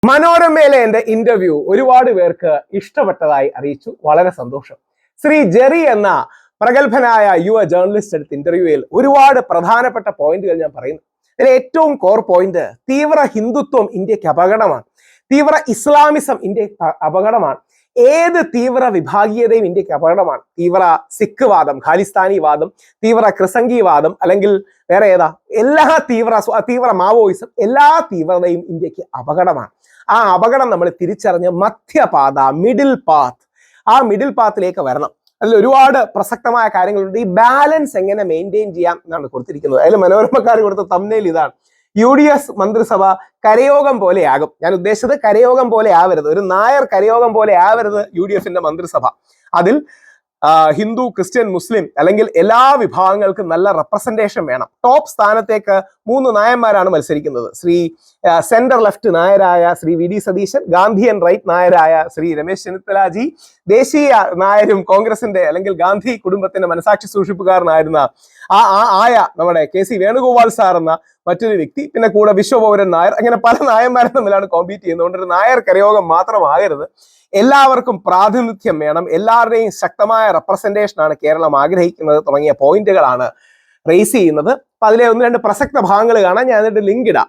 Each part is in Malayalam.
മനോരമയിലെ എന്റെ ഇന്റർവ്യൂ ഒരുപാട് പേർക്ക് ഇഷ്ടപ്പെട്ടതായി അറിയിച്ചു. വളരെ സന്തോഷം. ശ്രീ ജെറി എന്ന പ്രഗത്ഭനായ യുവ ജേർണലിസ്റ്റ് എടുത്ത ഇന്റർവ്യൂവിൽ ഒരുപാട് പ്രധാനപ്പെട്ട പോയിന്റുകൾ ഞാൻ പറയുന്നു. ഇതിൽ ഏറ്റവും കോർ പോയിന്റ്, തീവ്ര ഹിന്ദുത്വം ഇന്ത്യക്ക് അപകടമാണ്, തീവ്ര ഇസ്ലാമിസം ഇന്ത്യക്ക് അപകടമാണ്, ഏത് തീവ്ര വിഭാഗീയതയും ഇന്ത്യക്ക് അപകടമാണ്. തീവ്ര സിഖ് വാദം, ഖാലിസ്ഥാനി വാദം, തീവ്ര ക്രിസംഗി വാദം, അല്ലെങ്കിൽ വേറെ ഏതാ, എല്ലാ തീവ്ര മാവോയിസം, എല്ലാ തീവ്രതയും ഇന്ത്യക്ക് അപകടമാണ്. ആ അപകടം നമ്മൾ തിരിച്ചറിഞ്ഞ് മധ്യപാത, മിഡിൽ പാത്ത്, ആ മിഡിൽ പാത്തിലേക്ക് വരണം. അതിൽ ഒരുപാട് പ്രസക്തമായ കാര്യങ്ങളുണ്ട്. ഈ ബാലൻസ് എങ്ങനെ മെയിൻറ്റെയിൻ ചെയ്യാം എന്നാണ് കൊടുത്തിരിക്കുന്നത്. അതിൽ മനോരമക്കാർ കൊടുത്ത തംബ്നെയിൽ ഇതാണ്: UDF മന്ത്രിസഭ കരയോഗം പോലെ ആകും. ഞാൻ ഉദ്ദേശിച്ചത് കരയോഗം പോലെ ആവരുത്, ഒരു നായർ കരയോഗം പോലെ ആവരുത് UDFന്റെ മന്ത്രിസഭ. അതിൽ ഹിന്ദു, ക്രിസ്ത്യൻ, മുസ്ലിം അല്ലെങ്കിൽ എല്ലാ വിഭാഗങ്ങൾക്കും നല്ല റെപ്രസെന്റേഷൻ വേണം. ടോപ്പ് സ്ഥാനത്തേക്ക് 3 നായന്മാരാണ് മത്സരിക്കുന്നത്. സെന്റർ ലെഫ്റ്റ് നായരായ ശ്രീ VD സതീശൻ, ഗാന്ധിയൻ റൈറ്റ് നായരായ ശ്രീ രമേശ് ചെന്നിത്തലാജി, ദേശീയ നായരും കോൺഗ്രസിന്റെ അല്ലെങ്കിൽ ഗാന്ധി കുടുംബത്തിന്റെ മനസാക്ഷി സൂക്ഷിപ്പുകാരനായിരുന്ന നമ്മുടെ KC വേണുഗോപാൽ സാർ എന്ന മറ്റൊരു വ്യക്തി, പിന്നെ കൂടെ വിശ്വപൗരൻ നായർ. അങ്ങനെ പല നായന്മാരും തമ്മിലാണ് കോമ്പീറ്റ് ചെയ്യുന്നത്. അതുകൊണ്ട് ഒരു നായർ കരയോഗം മാത്രമാകരുത്, എല്ലാവർക്കും പ്രാതിനിധ്യം വേണം, എല്ലാവരുടെയും ശക്തമായ റെപ്രസെന്റേഷനാണ് കേരളം ആഗ്രഹിക്കുന്നത് തുടങ്ങിയ പോയിന്റുകളാണ് റേസ് ചെയ്യുന്നത്. അപ്പൊ അതിലെ 1-2 പ്രസക്ത ഭാഗങ്ങൾ കാണാൻ ഞാൻ അതിന്റെ ലിങ്ക് ഇടാം.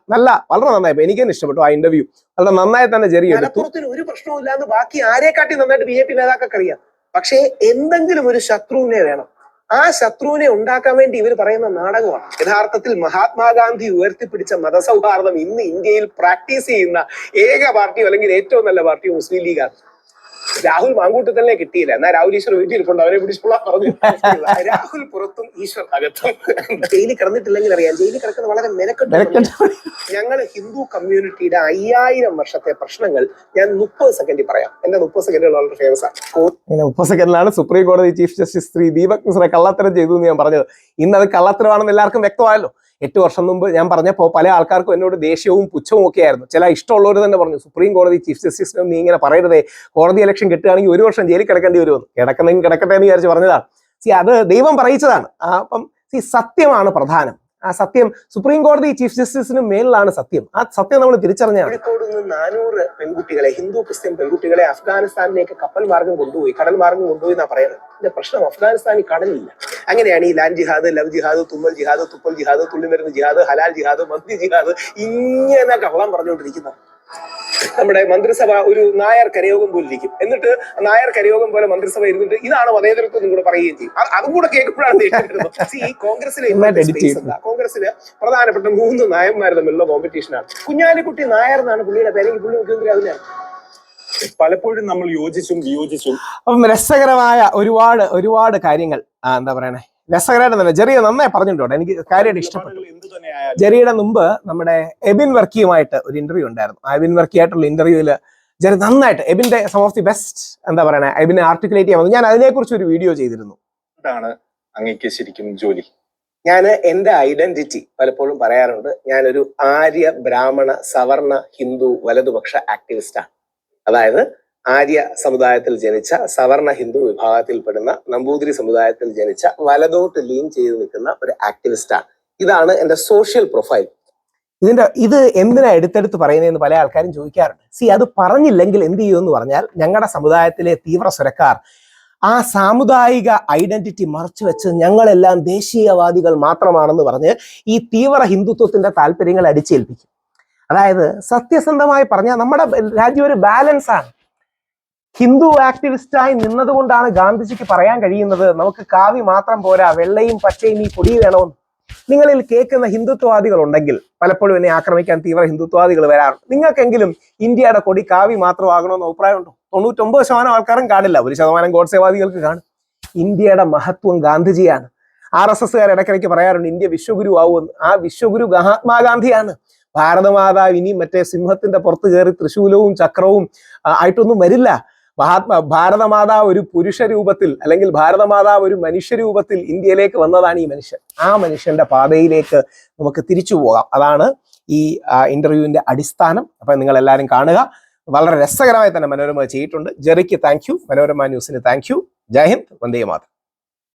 വളരെ നന്നായി, എനിക്ക് ഇഷ്ടപ്പെട്ടു ആ ഇന്റർവ്യൂ. വളരെ നന്നായി തന്നെ ജെറി എടുത്തു. ഒരു പ്രശ്നമില്ലാന്ന് ബാക്കി ആരെക്കാട്ടി നന്നായിട്ട് BJP നേതാക്കൾക്ക് അറിയാം. പക്ഷേ എന്തെങ്കിലും ഒരു ശത്രുവിനെ വേണം. ആ ശത്രുവിനെ ഉണ്ടാക്കാൻ വേണ്ടി ഇവർ പറയുന്ന നാടകമാണ്. യഥാർത്ഥത്തിൽ മഹാത്മാഗാന്ധി ഉയർത്തിപ്പിടിച്ച മതസൗഹാർദ്ദം ഇന്ന് ഇന്ത്യയിൽ പ്രാക്ടീസ് ചെയ്യുന്ന ഏക പാർട്ടിയോ അല്ലെങ്കിൽ ഏറ്റവും നല്ല പാർട്ടിയോ മുസ്ലിം ലീഗാണ്. രാഹുൽ മാങ്കൂട്ടത്തലിനെ കിട്ടിയില്ല, എന്നാ രാഹുൽ ഈശ്വർ വീട്ടിലിരിപ്പുണ്ട്, അവരെ പിടിച്ചുള്ള പറഞ്ഞു. രാഹുൽ പുറത്തും ഈശ്വർ അകത്തും. ജയിലിൽ കിടന്നിട്ടില്ലെങ്കിൽ അറിയാം, ജയിലിൽ കിടക്കുന്നത് വളരെ മെനക്കെട്ട്. ഞങ്ങൾ ഹിന്ദു കമ്മ്യൂണിറ്റിയുടെ 5000 വർഷത്തെ പ്രശ്നങ്ങൾ ഞാൻ 30 സെക്കൻഡിൽ പറയാം. എന്റെ 30 സെക്കൻഡുകൾ വളരെ ഫേമസ് ആണ്. 30 സെക്കൻഡിലാണ് സുപ്രീം കോടതി ചീഫ് ജസ്റ്റിസ് ശ്രീ ദീപക് മിശ്ര കള്ളത്തരം ചെയ്തു എന്ന് ഞാൻ പറഞ്ഞത്. ഇന്ന് അത് കള്ളത്തരമാണെന്ന് എല്ലാവർക്കും വ്യക്തമായല്ലോ. 8 വർഷം മുമ്പ് ഞാൻ പറഞ്ഞപ്പോൾ പല ആൾക്കാർക്കും എന്നോട് ദേഷ്യവും പുച്ഛവും ഒക്കെ ആയിരുന്നു. ചില ഇഷ്ടമുള്ളവർ തന്നെ പറഞ്ഞു, സുപ്രീം കോടതി ചീഫ് ജസ്റ്റിസിനും നീ ഇങ്ങനെ പറയരുതേ, കോടതി ഇലക്ഷൻ കിട്ടുകയാണെങ്കിൽ 1 വർഷം ജയിലിൽ കിടക്കേണ്ടി വരുമെന്ന്. കിടക്കണമെങ്കിൽ കിടക്കട്ടെ എന്ന് വിചാരിച്ച് പറഞ്ഞതാണ്. അത് ദൈവം പറയിച്ചതാണ്. അപ്പം സത്യമാണ് പ്രധാനം. ആ സത്യം സുപ്രീം കോടതി ചീഫ് ജസ്റ്റിസിന് മേലിലാണ് സത്യം. ആ സത്യം നമ്മൾ തിരിച്ചറിഞ്ഞാണ്. കോഴിക്കോട് നിന്ന് 400 പെൺകുട്ടികളെ, ഹിന്ദു ക്രിസ്ത്യൻ പെൺകുട്ടികളെ അഫ്ഗാനിസ്ഥാനിലേക്ക് കപ്പൽ മാർഗം കൊണ്ടുപോയി, കടൽ മാർഗം കൊണ്ടുപോയി എന്നാ പറയുന്നത്. ഇതിന്റെ പ്രശ്നം അഫ്ഗാനിസ്ഥാനിൽ കടലില്ല. അങ്ങനെയാണ് ഈ ലാൻഡ് ജിഹാദ്, ലവ് ജിഹാദ്, തുമ്മൽ ജിഹാദ്, തുപ്പൽ ജിഹാദ്, തുള്ളിമരുന്ന് ജിഹാദ്, ഹലാൽ ജിഹാദ്, മന്തി ജിഹാദ് ഇങ്ങനെ കള്ളം പറഞ്ഞുകൊണ്ടിരിക്കുന്നത്. നമ്മുടെ മന്ത്രിസഭ ഒരു നായർ കരയോഗം പോലെ ഇരിക്കും. എന്നിട്ട് നായർ കരയോഗം പോലെ മന്ത്രിസഭ ഇരുന്നിട്ട് ഇതാണ് മതേതരത്വം കൂടെ പറയുകയും ചെയ്യും. അതും കൂടെ കേൾക്കുമ്പോഴാണ് ഈ കോൺഗ്രസിലെ പ്രധാനപ്പെട്ട 3 നായന്മാർ തമ്മിലുള്ള കോമ്പറ്റീഷനാണ്. കുഞ്ഞാലിക്കുട്ടി നായർ എന്നാണ് പുള്ളിയുടെ പേരെങ്കിൽ പുള്ളി മുഖ്യമന്ത്രി അതിനാണ്. പലപ്പോഴും നമ്മൾ യോജിച്ചും വിയോജിച്ചും. അപ്പം രസകരമായ ഒരുപാട് കാര്യങ്ങൾ എന്താ പറയണേ, രസകരമായിട്ട് തന്നെ ജെറിയെ നന്നായി പറഞ്ഞിട്ടുണ്ട്. എനിക്ക് കാര്യമായിട്ട് ഇഷ്ടപ്പെട്ടു. ജെറിയുടെ മുമ്പ് നമ്മുടെ എബിൻ വർക്കിയുമായിട്ട് ഒരു ഇന്റർവ്യൂ ഉണ്ടായിരുന്നു. ആ എബിൻ വർക്കിയായിട്ടുള്ള ഇന്റർവ്യൂവില് ജെറി നന്നായിട്ട്, എബിന്റെ സം ഓഫ് ദി ബെസ്റ്റ് എന്താ പറയണേ, എബിനെ ആർട്ടിക്കുലേറ്റ് ചെയ്യാൻ വന്നു. ഞാൻ അതിനെക്കുറിച്ച് ഒരു വീഡിയോ ചെയ്തിരുന്നു. അങ്ങേക്ക് ശരിക്കും ജോലി? ഞാൻ എന്റെ ഐഡന്റിറ്റി പലപ്പോഴും പറയാറുണ്ട്. ഞാനൊരു ആര്യ ബ്രാഹ്മണ സവർണ ഹിന്ദു വലതുപക്ഷ ആക്ടിവിസ്റ്റാണ്. അതായത് ആര്യ സമുദായത്തിൽ ജനിച്ച, സവർണ ഹിന്ദു വിഭാഗത്തിൽപ്പെടുന്ന, നമ്പൂതിരി സമുദായത്തിൽ ജനിച്ച, വലതോട്ട് ലീൻ ചെയ്ത് നിൽക്കുന്ന ഒരു ആക്ടിവിസ്റ്റാണ്. ഇതാണ് എന്റെ സോഷ്യൽ പ്രൊഫൈൽ. ഇത് എന്തിനാ എടുത്തെടുത്ത് പറയുന്നതെന്ന് പല ആൾക്കാരും ചോദിക്കാറുണ്ട്. അത് പറഞ്ഞില്ലെങ്കിൽ എന്ത് ചെയ്യുമെന്ന് പറഞ്ഞാൽ, ഞങ്ങളുടെ സമുദായത്തിലെ തീവ്ര സ്വരക്കാർ ആ സാമുദായിക ഐഡന്റിറ്റി മറച്ചു വെച്ച് ഞങ്ങളെല്ലാം ദേശീയവാദികൾ മാത്രമാണെന്ന് പറഞ്ഞ് ഈ തീവ്ര ഹിന്ദുത്വത്തിന്റെ താല്പര്യങ്ങൾ അടിച്ചേൽപ്പിക്കും. അതായത് സത്യസന്ധമായി പറഞ്ഞാൽ നമ്മുടെ രാജ്യം ഒരു ബാലൻസ് ആണ്. ഹിന്ദു ആക്ടിവിസ്റ്റായി നിന്നതുകൊണ്ടാണ് ഗാന്ധിജിക്ക് പറയാൻ കഴിയുന്നത്, നമുക്ക് കാവി മാത്രം പോരാ, വെള്ളയും പച്ചയും ഈ പൊടി വേണമെന്ന്. നിങ്ങളിൽ കേൾക്കുന്ന ഹിന്ദുത്വവാദികൾ ഉണ്ടെങ്കിൽ പലപ്പോഴും എന്നെ ആക്രമിക്കാൻ തീവ്ര ഹിന്ദുത്വവാദികൾ വരാറുണ്ട്. നിങ്ങൾക്കെങ്കിലും ഇന്ത്യയുടെ കൊടി കാവി മാത്രമാകണമെന്ന് അഭിപ്രായമുണ്ടോ? 99% ആൾക്കാരും കാണില്ല, 1% ഗോഡ്സേവാദികൾക്ക് കാണും. ഇന്ത്യയുടെ മഹത്വം ഗാന്ധിജിയാണ്. RSSകാർ ഇടയ്ക്കിടയ്ക്ക് പറയാറുണ്ട് ഇന്ത്യ വിശ്വഗുരു ആവുമെന്ന്. ആ വിശ്വഗുരു മഹാത്മാഗാന്ധിയാണ്. ഭാരതമാതാവ് ഇനി മറ്റേ സിംഹത്തിന്റെ പുറത്ത് കയറി തൃശൂലവും ചക്രവും ആയിട്ടൊന്നും വരില്ല. ഭാരതമാതാവ് ഒരു പുരുഷ രൂപത്തിൽ അല്ലെങ്കിൽ ഭാരതമാതാവ് ഒരു മനുഷ്യരൂപത്തിൽ ഇന്ത്യയിലേക്ക് വന്നതാണ് ഈ മനുഷ്യൻ. ആ മനുഷ്യന്റെ പാതയിലേക്ക് നമുക്ക് തിരിച്ചു പോകാം. അതാണ് ഈ ഇന്റർവ്യൂവിന്റെ അടിസ്ഥാനം. അപ്പൊ നിങ്ങൾ എല്ലാവരും കാണുക. വളരെ രസകരമായി തന്നെ മനോരമ ചെയ്തിട്ടുണ്ട്. ജെറിക്ക് താങ്ക് യു, മനോരമ ന്യൂസിന് താങ്ക് യു. ജയ് ഹിന്ദ്, വന്ദേ മാതരം.